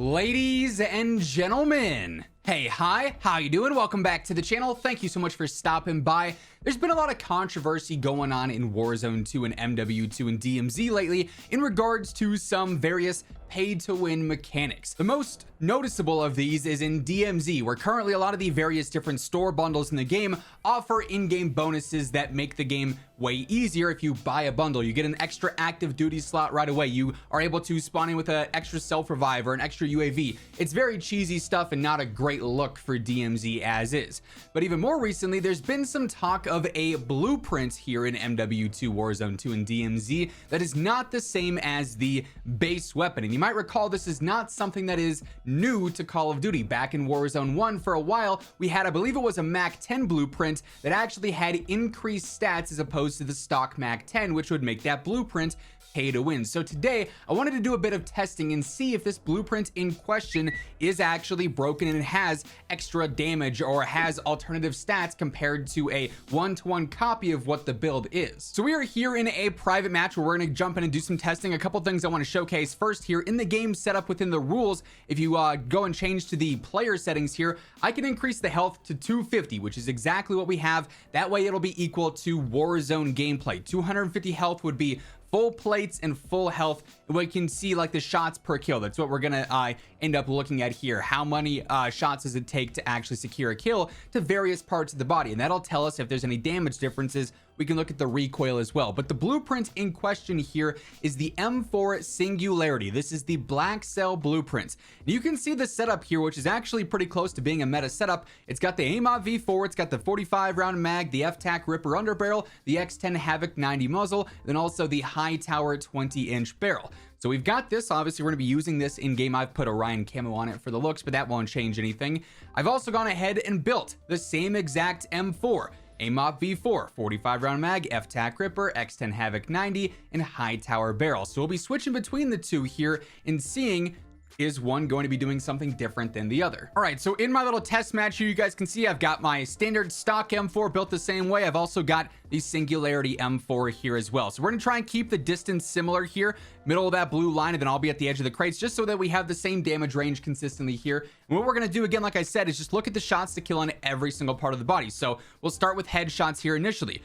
Ladies and gentlemen, hey, hi, how you doing? Welcome back to the channel. Thank you so much for stopping by. There's been a lot of controversy going on in Warzone 2 and MW2 and DMZ lately in regards to some various pay-to-win mechanics. The most noticeable of these is in DMZ, where currently a lot of the various different store bundles in the game offer in-game bonuses that make the game way easier. If you buy a bundle, you get an extra active duty slot right away. You are able to spawn in with an extra self-revive or an extra UAV. It's very cheesy stuff and not a great look for DMZ as is. But even more recently, there's been some talk of a blueprint here in MW2, Warzone 2, and DMZ that is not the same as the base weapon. And you might recall this is not something that is new to Call of Duty. Back in Warzone 1 for a while, we had, I believe it was a MAC 10 blueprint that actually had increased stats as opposed to the stock MAC 10, which would make that blueprint pay to win. So today I wanted to do a bit of testing and see if this blueprint in question is actually broken and it has extra damage or has alternative stats compared to a one-to-one copy of what the build is. So we are here in a private match where we're going to jump in and do some testing. A couple things I want to showcase. First, here in the game setup within the rules, if you go and change to the player settings here, I can increase the health to 250, which is exactly what we have. That way it'll be equal to Warzone gameplay. 250 health would be full plates and full health. We can see like the shots per kill. That's what we're gonna end up looking at here. How many shots does it take to actually secure a kill to various parts of the body, and that'll tell us if there's any damage differences. We can look at the recoil as well. But the blueprint in question here is the M4 Singularity. This is the Blackcell Blueprint. You can see the setup here, which is actually pretty close to being a meta setup. It's got the AIM-OP V4, it's got the 45 round mag, the F-TAC Ripper underbarrel, the X10 Havoc 90 muzzle, then also the High Tower 20-inch barrel. So we've got this. Obviously, we're going to be using this in game. I've put Orion camo on it for the looks, but that won't change anything. I've also gone ahead and built the same exact M4. AIM-OP V4, 45 round mag, F-TAC Ripper, X10 Havoc 90, and High Tower barrel. So we'll be switching between the two here and seeing, is one going to be doing something different than the other? All right, so in my little test match here, you guys can see I've got my standard stock M4 built the same way. I've also got the Singularity M4 here as well. So we're gonna try and keep the distance similar here, middle of that blue line, and then I'll be at the edge of the crates just so that we have the same damage range consistently here. And what we're gonna do, again, like I said, is just look at the shots to kill on every single part of the body. So we'll start with headshots here initially.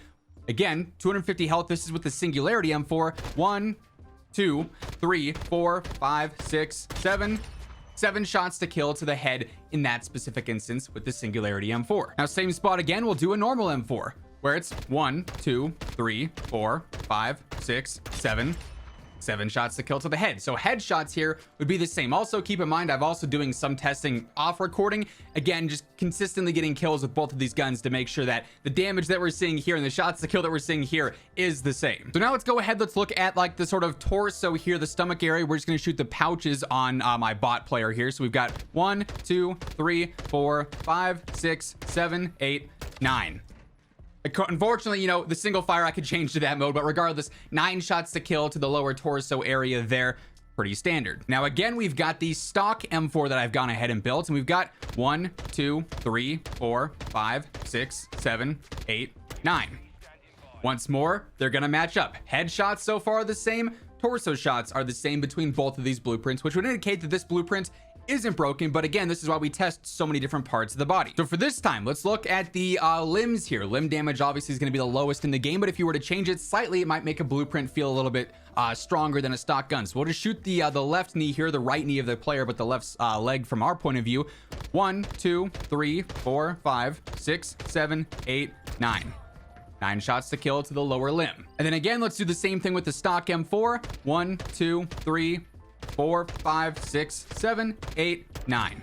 Again, 250 health. This is with the Singularity M4. 1, 2, 3, 4, 5, 6, 7 shots to kill to the head in that specific instance with the Singularity M4. Now, same spot again, we'll do a normal M4 where it's 1, 2, 3, 4, 5, 6, 7 shots to kill to the head. So headshots here would be the same. Also keep in mind, I've also doing some testing off recording. Again, just consistently getting kills with both of these guns to make sure that the damage that we're seeing here and the shots to kill that we're seeing here is the same. So now let's go ahead. Let's look at like the sort of torso here, the stomach area. We're just going to shoot the pouches on my bot player here. So we've got 1, 2, 3, 4, 5, 6, 7, 8, 9. Unfortunately, you know, the single fire I could change to that mode, but regardless, 9 shots to kill to the lower torso area there. Pretty standard. Now, again, we've got the stock M4 that I've gone ahead and built, and we've got 1, 2, 3, 4, 5, 6, 7, 8, 9. Once more, they're gonna match up. Headshots so far are the same. Torso shots are the same between both of these blueprints, which would indicate that this blueprint isn't broken. But again, this is why we test so many different parts of the body. So for this time, let's look at the limbs here. Limb damage obviously is going to be the lowest in the game, but if you were to change it slightly, it might make a blueprint feel a little bit stronger than a stock gun. So we'll just shoot the left knee here, the right knee of the player, but the left leg from our point of view. 1, 2, 3, 4, 5, 6, 7, 8, 9. 9 shots to kill to the lower limb. And then again, let's do the same thing with the stock M4. 1, 2, 3, 4, 5, 6, 7, 8, 9.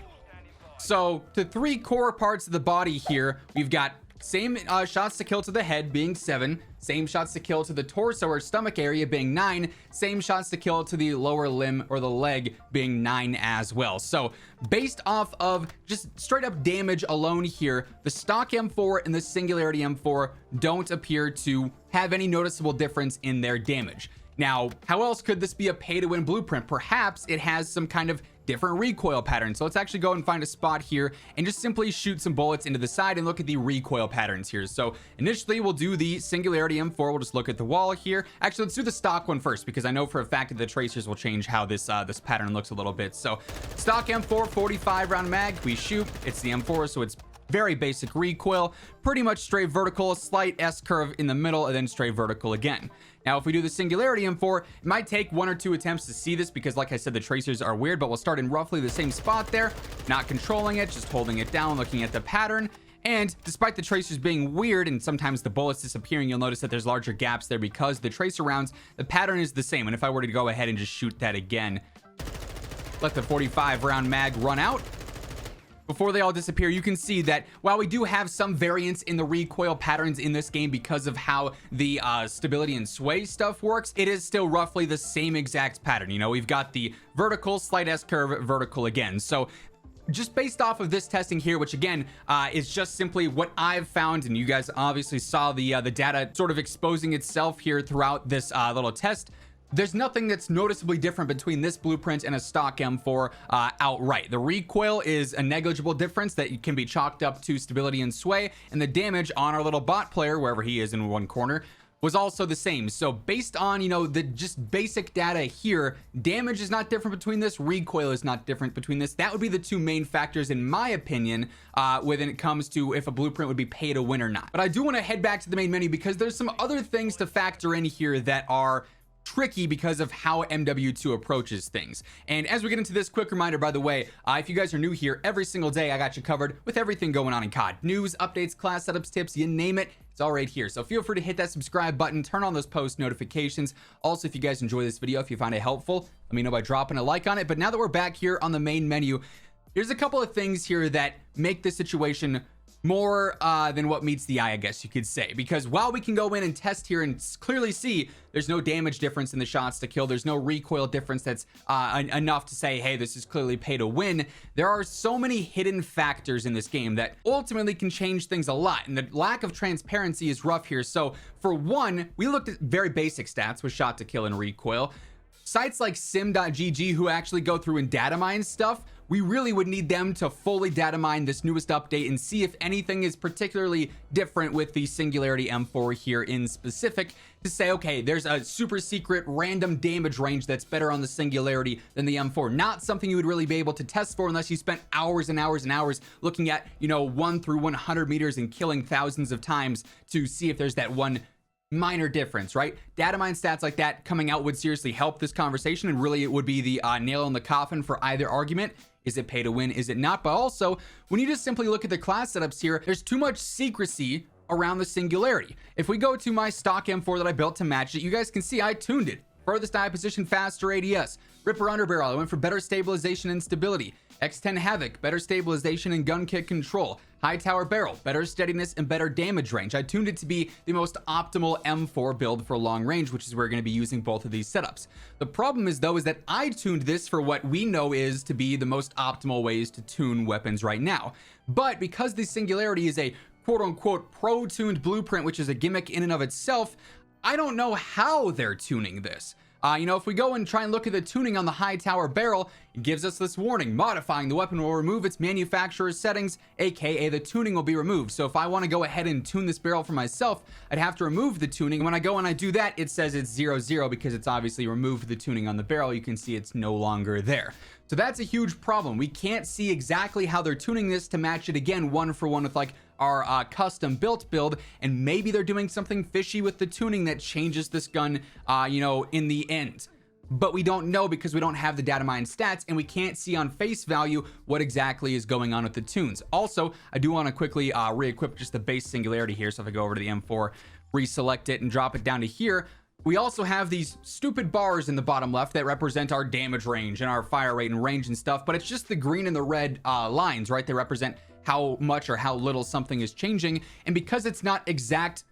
So to 3 core parts of the body here, we've got same shots to kill to the head being 7, same shots to kill to the torso or stomach area being 9, same shots to kill to the lower limb or the leg being 9 as well. So based off of just straight up damage alone here, the stock M4 and the Singularity M4 don't appear to have any noticeable difference in their damage. Now, how else could this be a pay-to-win blueprint? Perhaps it has some kind of different recoil patterns. So let's actually go and find a spot here and just simply shoot some bullets into the side and look at the recoil patterns here. So initially we'll do the Singularity M4. We'll just look at the wall here. Actually, let's do the stock one first, because I know for a fact that the tracers will change how this this pattern looks a little bit. So stock M4, 45 round mag, we shoot. It's the M4, so it's very basic recoil, pretty much straight vertical, slight S curve in the middle, and then straight vertical again. Now, if we do the Singularity M4, it might take 1 or 2 attempts to see this, because like I said, the tracers are weird, but we'll start in roughly the same spot there, not controlling it, just holding it down, looking at the pattern. And despite the tracers being weird and sometimes the bullets disappearing, you'll notice that there's larger gaps there because the tracer rounds, the pattern is the same. And if I were to go ahead and just shoot that again, let the 45 round mag run out, before they all disappear, you can see that while we do have some variance in the recoil patterns in this game because of how the stability and sway stuff works, it is still roughly the same exact pattern. You know, we've got the vertical, slight S curve, vertical again. So just based off of this testing here, which again is just simply what I've found, and you guys obviously saw the data sort of exposing itself here throughout this little test, there's nothing that's noticeably different between this blueprint and a stock M4 outright. The recoil is a negligible difference that can be chalked up to stability and sway, and the damage on our little bot player, wherever he is in one corner, was also the same. So based on, you know, the just basic data here, damage is not different between this, recoil is not different between this. That would be the 2 main factors, in my opinion, when it comes to if a blueprint would be pay to win or not. But I do want to head back to the main menu because there's some other things to factor in here that are tricky because of how MW2 approaches things. And as we get into this, quick reminder, by the way, if you guys are new here, every single day I got you covered with everything going on in COD. News, updates, class setups, tips, you name it, it's all right here. So feel free to hit that subscribe button, turn on those post notifications. Also, if you guys enjoy this video, if you find it helpful, let me know by dropping a like on it. But now that we're back here on the main menu, there's a couple of things here that make this situation more than what meets the eye, I guess you could say, because while we can go in and test here and clearly see there's no damage difference in the shots to kill, there's no recoil difference that's enough to say, hey, this is clearly pay to win, there are so many hidden factors in this game that ultimately can change things a lot, and the lack of transparency is rough here. So for one, we looked at very basic stats with shot to kill and recoil. Sites like sim.gg, who actually go through and data mine stuff, we really would need them to fully data mine this newest update and see if anything is particularly different with the Singularity M4 here in specific, to say, okay, there's a super secret random damage range that's better on the Singularity than the M4. Not something you would really be able to test for unless you spent hours and hours and hours looking at, you know, 1 through 100 meters and killing thousands of times to see if there's that one minor difference, right? Data mine stats like that coming out would seriously help this conversation, and really it would be the nail in the coffin for either argument. Is it pay to win? Is it not? But also, when you just simply look at the class setups here, there's too much secrecy around the Singularity. If we go to my stock M4 that I built to match it, you guys can see I tuned it. Furthest eye position, faster ADS. Ripper underbarrel, I went for better stabilization and stability. X10 Havoc, better stabilization and gun kick control. High tower barrel, better steadiness and better damage range. I tuned it to be the most optimal M4 build for long range, which is where we're going to be using both of these setups. The problem is, though, is that I tuned this for what we know is to be the most optimal ways to tune weapons right now. But because the Singularity is a quote-unquote pro-tuned blueprint, which is a gimmick in and of itself, I don't know how they're tuning this. You know, if we go and try and look at the tuning on the high tower barrel, it gives us this warning: modifying the weapon will remove its manufacturer's settings, aka the tuning will be removed. So if I want to go ahead and tune this barrel for myself, I'd have to remove the tuning. And when I go and I do that, it says it's 0-0 because it's obviously removed the tuning on the barrel. You can see it's no longer there. So that's a huge problem. We can't see exactly how they're tuning this to match it again one for one with like our custom built build, and maybe they're doing something fishy with the tuning that changes this gun, you know, in the end. But we don't know because we don't have the data mine stats, and we can't see on face value what exactly is going on with the tunes. Also, I do want to quickly re-equip just the base Singularity here. So if I go over to the M4, reselect it and drop it down to here, we also have these stupid bars in the bottom left that represent our damage range and our fire rate and range and stuff, but it's just the green and the red lines, right? They represent how much or how little something is changing. And because it's not exact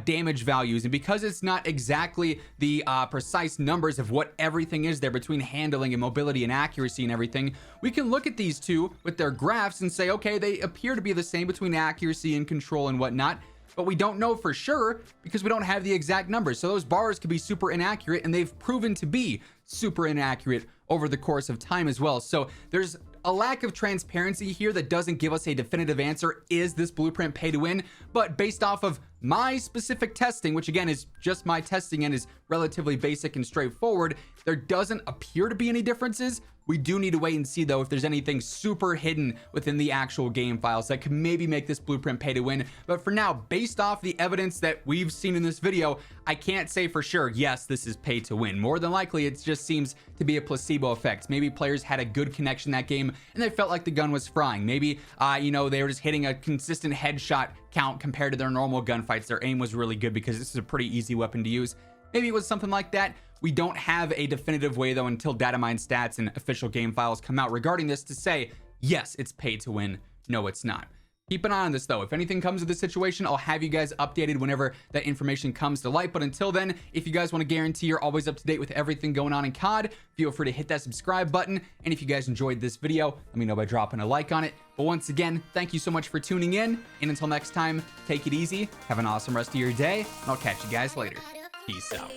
damage values, and because it's not exactly the precise numbers of what everything is there between handling and mobility and accuracy and everything, we can look at these two with their graphs and say, okay, they appear to be the same between accuracy and control and whatnot. but we don't know for sure because we don't have the exact numbers. So those bars could be super inaccurate, and they've proven to be super inaccurate over the course of time as well. So there's a lack of transparency here that doesn't give us a definitive answer. Is this blueprint pay to win? But based off of my specific testing, which again is just my testing and is relatively basic and straightforward, there doesn't appear to be any differences. We do need to wait and see though if there's anything super hidden within the actual game files that could maybe make this blueprint pay to win. But for now, based off the evidence that we've seen in this video, I can't say for sure, yes, this is pay to win. More than likely, it just seems to be a placebo effect. Maybe players had a good connection that game and they felt like the gun was frying. Maybe, you know, they were just hitting a consistent headshot count compared to their normal gunfights. Their aim was really good because this is a pretty easy weapon to use. Maybe it was something like that. We don't have a definitive way though until data mine stats and official game files come out regarding this to say, yes, it's pay to win. No, it's not. Keep an eye on this though. If anything comes of this situation, I'll have you guys updated whenever that information comes to light. But until then, if you guys want to guarantee you're always up to date with everything going on in COD, feel free to hit that subscribe button. And if you guys enjoyed this video, let me know by dropping a like on it. But once again, thank you so much for tuning in. And until next time, take it easy. Have an awesome rest of your day. And I'll catch you guys later. Peace out.